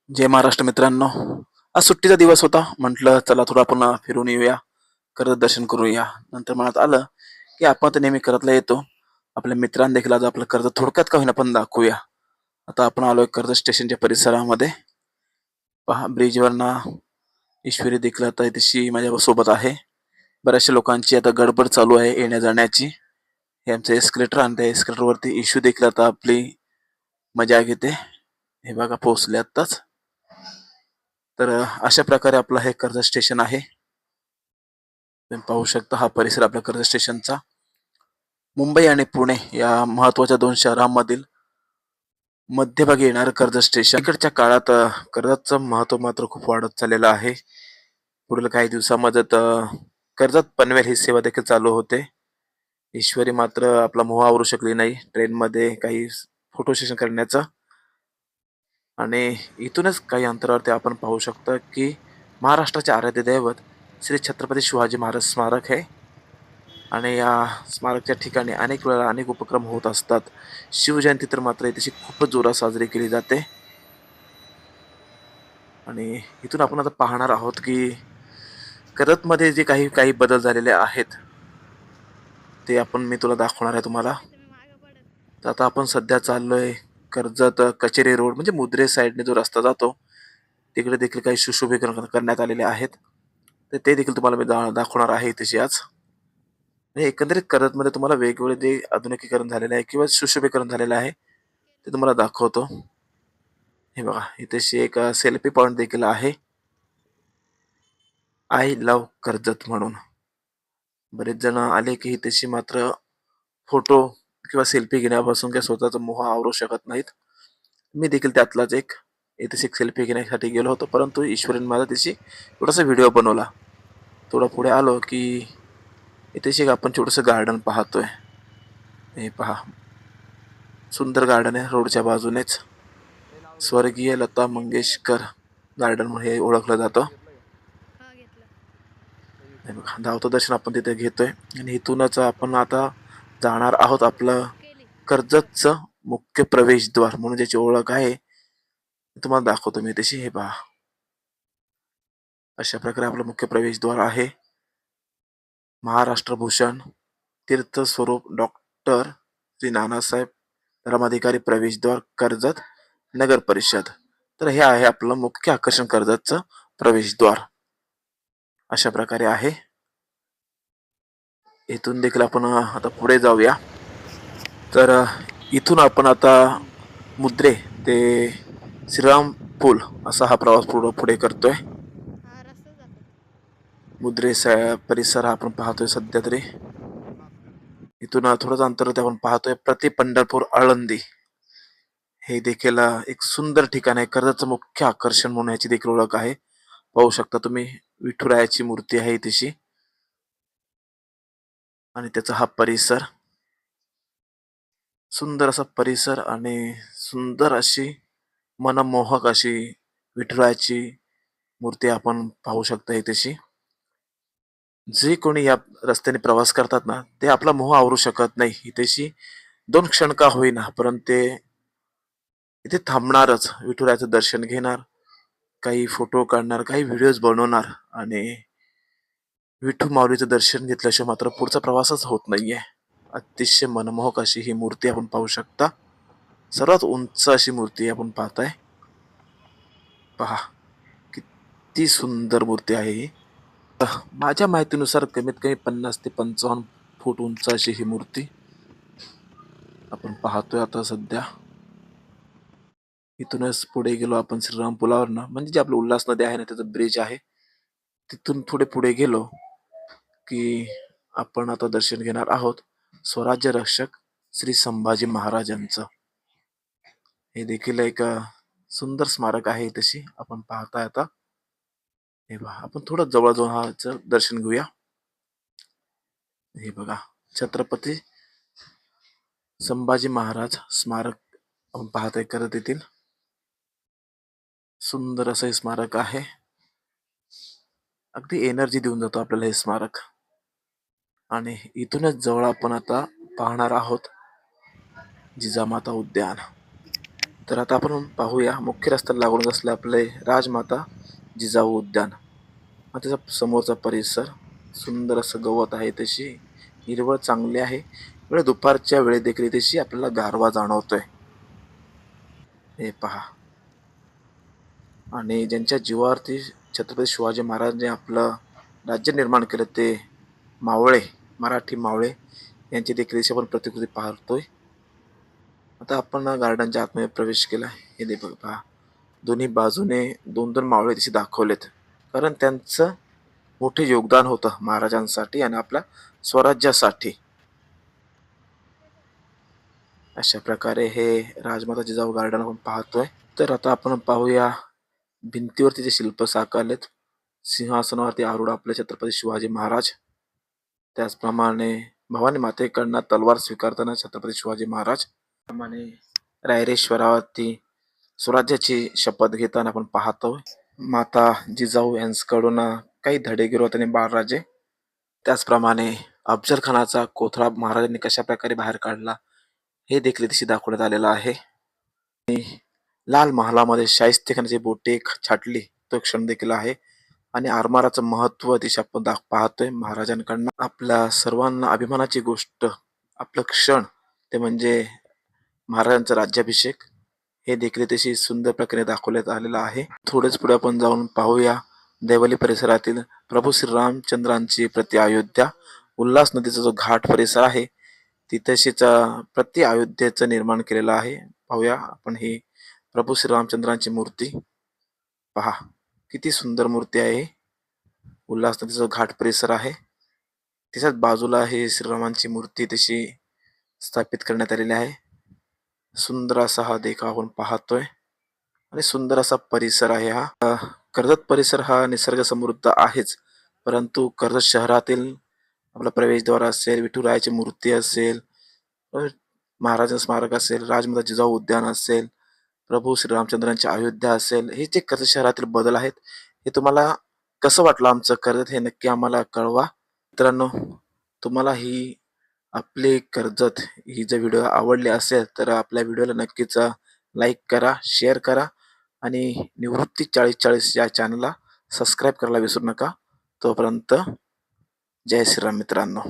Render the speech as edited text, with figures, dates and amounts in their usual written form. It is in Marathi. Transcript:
जय महाराष्ट्र मित्रांनो. आज सुट्टीचा दिवस होता. म्हटलं चला थोडं आपण फिरून येऊया, कर्जत दर्शन करूया. नंतर मनात आलं की आपण तर नेहमी कर्जतला येतो. आपल्या मित्रांना देखील आज आपलं कर्जत थोडक्यात का होईना पण दाखवूया. आता आपण आलोय कर्जत स्टेशनच्या परिसरामध्ये. पहा ब्रिजवरना ईश्वरी देखील आता तशी माझ्या सोबत आहे. बऱ्याचशा लोकांची आता गडबड चालू आहे येण्या जाण्याची. हे आमचं एस्केलेटर आणि त्या एस्केलेटरवरती इशू देखील आता आपली मजा घेते. हे बघा पोहोचले आत्ताच. तर अशा प्रकारे आपलं हे कर्जत स्टेशन आहे. तुम्ही पाहू शकता हा परिसर आपल्या कर्जत स्टेशनचा. मुंबई आणि पुणे या महत्वाच्या दोन शहरांमधील मध्यभागी येणारं कर्जत स्टेशन. इकडच्या काळात कर्जतचं महत्व मात्र खूप वाढत चाललेलं आहे. पुढील काही दिवसामध्ये कर्जत पनवेल ही सेवा देखील चालू होते. ईश्वरी मात्र आपला मोह आवरू शकली नाही ट्रेनमध्ये काही फोटो सेशन करण्याचं. आणि इथूनच काही अंतरावरती आपण पाहू शकता की महाराष्ट्राचे आराध्य दैवत श्री छत्रपती शिवाजी महाराज स्मारक आहे. आणि या स्मारकच्या ठिकाणी अनेक वेळा अनेक उपक्रम होत असतात. शिवजयंती तर मात्र इथे खूपच जोरात साजरी केली जाते. आणि इथून आपण आता पाहणार आहोत की कर्जतमध्ये जे काही काही बदल झालेले आहेत ते मी तुला दाखवणार आहे तुम्हाला. तर आता आपण सध्या चाललोय कर्जत कचेरी रोड म्हणजे मुद्रे साईडने जो रस्ता जातो तिकडे देखील काही सुशोभीकरण करण्यात आलेले आहेत. तर ते देखील तुम्हाला मी दाखवणार आहे तशी आज. म्हणजे एकंदरीत कर्जतमध्ये तुम्हाला वेगवेगळे जे आधुनिकीकरण झालेले आहे किंवा सुशोभीकरण झालेलं आहे ते तुम्हाला दाखवतो. हे बघा इथेशी एक सेल्फी पॉइंट देखील आहे. आय लव्ह कर्जत म्हणून. बरेच जण आले की इथेशी मात्र फोटो किंवा सेल्फी घेण्यापासून काही स्वतःचा मोह आवरू शकत नाहीत. मी देखील त्यातलाच एक. इथेच एक सेल्फी घेण्यासाठी गेलो होतो परंतु ईश्वरीने माझा त्याची थोडासा व्हिडिओ बनवला. थोडा पुढे आलो की इथेशी आपण छोटंसं गार्डन पाहतोय. हे पहा सुंदर गार्डन आहे रोडच्या बाजूनेच. स्वर्गीय लता मंगेशकर गार्डन म्हणून हे ओळखलं जातं. धावतं दर्शन आपण तिथे घेतोय आणि इथूनच आपण आता जाणार आहोत आपलं कर्जतचं मुख्य प्रवेशद्वार म्हणून ज्याची ओळख आहे तुम्हाला दाखवतो मी तशी. हे पहा अशा प्रकारे आपलं मुख्य प्रवेशद्वार आहे. महाराष्ट्र भूषण तीर्थ स्वरूप डॉक्टर श्री नानासाहेब धर्माधिकारी प्रवेशद्वार कर्जत नगर परिषद. तर हे आहे आपलं मुख्य आकर्षण कर्जतचं प्रवेशद्वार. अशा प्रकारे आहे. इथून देखील आपण आता पुढे जाऊया. तर इथून आपण आता मुद्रे ते श्रीराम पूल असा हा प्रवास पुढे करतोय. मुद्रे परिसर आपण पाहतोय सध्या तरी. इथून थोडंच अंतरावरती आपण पाहतोय प्रति पंढरपूर आळंदी. हे देखील एक सुंदर ठिकाण आहे. कर्जतचं मुख्य आकर्षण म्हणून याची देखील ओळख आहे. पाहू शकता तुम्ही विठुरायाची मूर्ती आहे तशी आणि त्याचा हा परिसर. सुंदर असा परिसर आणि सुंदर अशी मनमोहक अशी विठुरायाची मूर्ती आपण पाहू शकता तशी. जे कोणी या रस्त्याने प्रवास करतात ना ते आपला मोह आवरू शकत नाही. इथेशी 2 क्षण का होईना परंतु ते इथे थांबणारच. विठुरायाचं दर्शन घेणार, काही फोटो काढणार, काही व्हिडिओज बनवणार आणि विठू माऊलीचं दर्शन घेतल्याशिवाय मात्र पुढचा प्रवासच होत नाहीये. अतिशय मनमोहक अशी ही मूर्ती आपण पाहू शकता. सर्वात उंच अशी मूर्ती आपण पाहताय. पहा किती सुंदर मूर्ती आहे ही. माझ्या माहितीनुसार कमीत कमी 50 ते 55 फूट उंच अशी ही मूर्ती आपण पाहतोय आता सध्या. इथूनच पुढे गेलो आपण श्रीराम पुलावरनं म्हणजे जे आपलं उल्हास नदी आहे ना त्याचं ब्रिज आहे तिथून थोडे पुढे गेलो की आपण आता दर्शन घेणार आहोत स्वराज्य रक्षक श्री संभाजी महाराजांचं. हे देखील एक सुंदर स्मारक आहे तशी आपण पाहताय आता. हे बघा आपण थोडं जवळ जाऊन हा दर्शन घेऊया. हे बघा छत्रपती संभाजी महाराज स्मारक आपण पाहताय करत येतील. सुंदर असं हे स्मारक आहे. अगदी एनर्जी देऊन जातो आपल्याला हे स्मारक. आणि इथूनच जवळ आपण आता पाहणार आहोत जिजामाता उद्यान. तर आता आपण पाहूया मुख्य रस्त्याला लागूनच असले आपले राजमाता जिजाऊ उद्यान. हा त्याचा समोरचा परिसर सुंदर असं गवत आहे, तशी हिरवळ चांगली आहे. वेळ दुपारच्या वेळेत देखील तशी आपल्याला गारवा जाणवतोय. हे पहा. आणि ज्यांच्या जीवावरती छत्रपती शिवाजी महाराजांनी आपलं राज्य निर्माण केलं ते मावळे, मराठी मावळे यांची देखील इथे आपण प्रतिकृती पाहतोय. आता आपण गार्डनच्या आतमध्ये प्रवेश केला. हे दे पहा. दोन्ही बाजूने 2-2 मावळे तिथे दाखवलेत. कारण त्यांचं मोठे योगदान होतं महाराजांसाठी आणि आपल्या स्वराज्यासाठी. अशा प्रकारे हे राजमाता जिजाऊ गार्डन आपण पाहतोय. तर आता आपण पाहूया भिंतीवरती जे शिल्प साकारलेत. सिंहासनावरती आरूढ आपले छत्रपती शिवाजी महाराज. त्याचप्रमाणे भवानी मातेकडनं तलवार स्वीकारताना छत्रपती शिवाजी महाराज. त्याप्रमाणे रायरेश्वरावरती स्वराज्याची शपथ घेताना आपण पाहतो. माता जिजाऊ यांच्याकडून काही धडे गिरवत त्यांनी बाळराजे. त्याचप्रमाणे अफजल खानाचा कोथळा महाराजांनी कशा प्रकारे बाहेर काढला हे देखील तिथे दाखवण्यात आलेलं आहे. लाल महालामध्ये शाहिस्तेखानाची बोटे छाटली तो क्षण देखील आहे. आणि आरमाराचं महत्व तिथे आपण पाहतोय महाराजांकडनं. आपल्या सर्वांना अभिमानाची गोष्ट आपलं क्षण ते म्हणजे महाराजांचा राज्याभिषेक. हे देखील तशी सुंदर प्रकारे दाखवण्यात आलेलं आहे. थोडेच पुढे आपण जाऊन पाहूया देवली परिसरातील प्रभू श्री रामचंद्रांची प्रति अयोध्या. उल्हास नदीचा जो घाट परिसर आहे तिथेशीच प्रति अयोध्येचं निर्माण केलेलं आहे. पाहूया आपण ही प्रभू श्री रामचंद्रांची मूर्ती. पहा किती सुंदर मूर्ती आहे. उल्हास नदीचा घाट परिसर आहे. त्याच्याच बाजूला ही श्रीरामांची मूर्ती तशी स्थापित करण्यात आलेली आहे. सुंदर असा हा देखावा आपण पाहतोय आणि सुंदर असा परिसर आहे हा. कर्जत परिसर हा निसर्ग समृद्ध आहेच, परंतु कर्जत शहरातील आपला प्रवेशद्वार असेल, विठुरायाची मूर्ती असेल, महाराज स्मारक असेल, राजमाता जिजाऊ उद्यान असेल, प्रभू श्रीरामचंद्रांची अयोध्या असेल, हे जे कर्जत शहरातील बदल आहेत हे तुम्हाला कसं वाटलं आमचं कर्जत हे नक्की आम्हाला कळवा. मित्रांनो, तुम्हाला ही आपले कर्जत ही जर व्हिडिओ आवडले असेल तर आपल्या व्हिडिओला नक्कीच लाईक करा, शेअर करा आणि निवृत्ती 4040 या चॅनलला सबस्क्राईब करायला विसरू नका. तोपर्यंत जय श्रीराम मित्रांनो.